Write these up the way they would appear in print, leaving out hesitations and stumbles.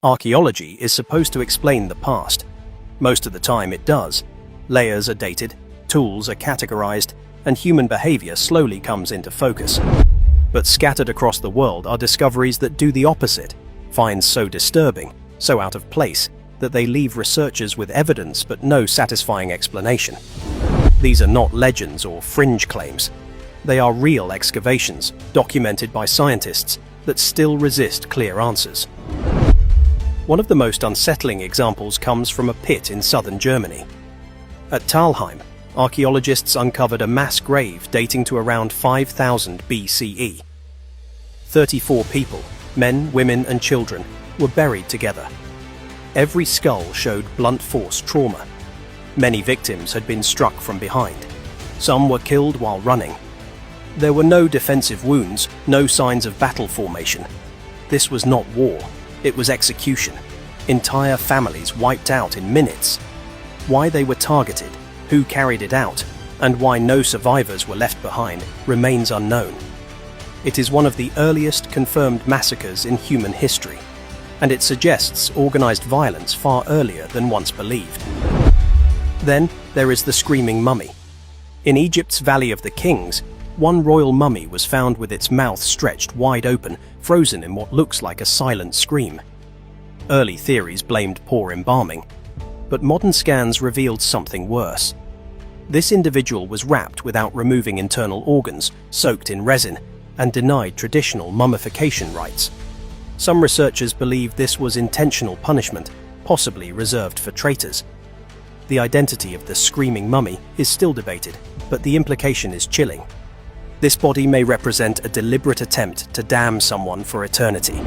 Archaeology is supposed to explain the past. Most of the time it does. Layers are dated, tools are categorized, and human behavior slowly comes into focus. But scattered across the world are discoveries that do the opposite, finds so disturbing, so out of place, that they leave researchers with evidence but no satisfying explanation. These are not legends or fringe claims. They are real excavations, documented by scientists, that still resist clear answers. One of the most unsettling examples comes from a pit in southern Germany. At Talheim, archaeologists uncovered a mass grave dating to around 5000 BCE. 34 people, men, women and children, were buried together. Every skull showed blunt force trauma. Many victims had been struck from behind. Some were killed while running. There were no defensive wounds, no signs of battle formation. This was not war. It was execution. Entire families wiped out in minutes. Why they were targeted, who carried it out, and why no survivors were left behind remains unknown. It is one of the earliest confirmed massacres in human history, and it suggests organized violence far earlier than once believed. Then there is the Screaming Mummy. In Egypt's Valley of the Kings, one royal mummy was found with its mouth stretched wide open, frozen in what looks like a silent scream. Early theories blamed poor embalming, but modern scans revealed something worse. This individual was wrapped without removing internal organs, soaked in resin, and denied traditional mummification rites. Some researchers believe this was intentional punishment, possibly reserved for traitors. The identity of the Screaming Mummy is still debated, but the implication is chilling. This body may represent a deliberate attempt to damn someone for eternity.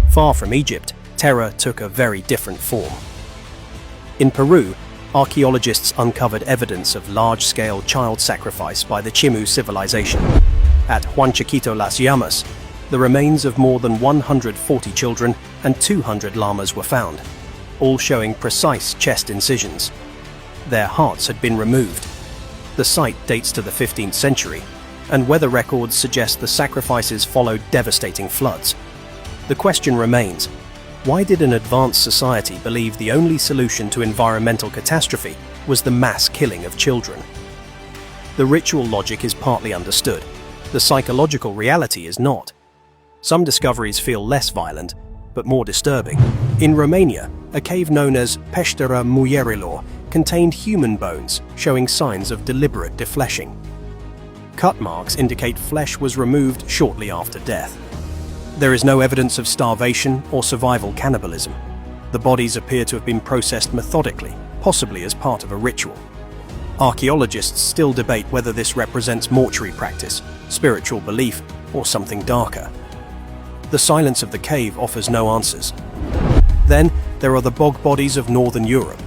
Far from Egypt, terror took a very different form. In Peru, archaeologists uncovered evidence of large-scale child sacrifice by the Chimu civilization. At Huanchaquito Las Llamas, the remains of more than 140 children and 200 llamas were found, all showing precise chest incisions. Their hearts had been removed. The site dates to the 15th century, and weather records suggest the sacrifices followed devastating floods. The question remains, why did an advanced society believe the only solution to environmental catastrophe was the mass killing of children? The ritual logic is partly understood. The psychological reality is not. Some discoveries feel less violent, but more disturbing. In Romania, a cave known as Peștera Muierilor contained human bones, showing signs of deliberate defleshing. Cut marks indicate flesh was removed shortly after death. There is no evidence of starvation or survival cannibalism. The bodies appear to have been processed methodically, possibly as part of a ritual. Archaeologists still debate whether this represents mortuary practice, spiritual belief, or something darker. The silence of the cave offers no answers. Then there are the bog bodies of northern Europe.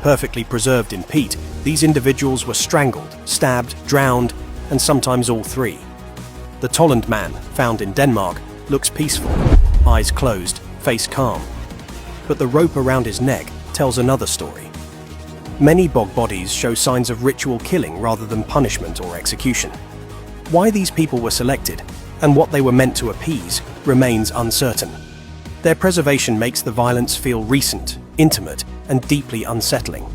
Perfectly preserved in peat, these individuals were strangled, stabbed, drowned, and sometimes all three. The Tolland man, found in Denmark, looks peaceful, eyes closed, face calm. But the rope around his neck tells another story. Many bog bodies show signs of ritual killing rather than punishment or execution. Why these people were selected, and what they were meant to appease, remains uncertain. Their preservation makes the violence feel recent, intimate, and deeply unsettling.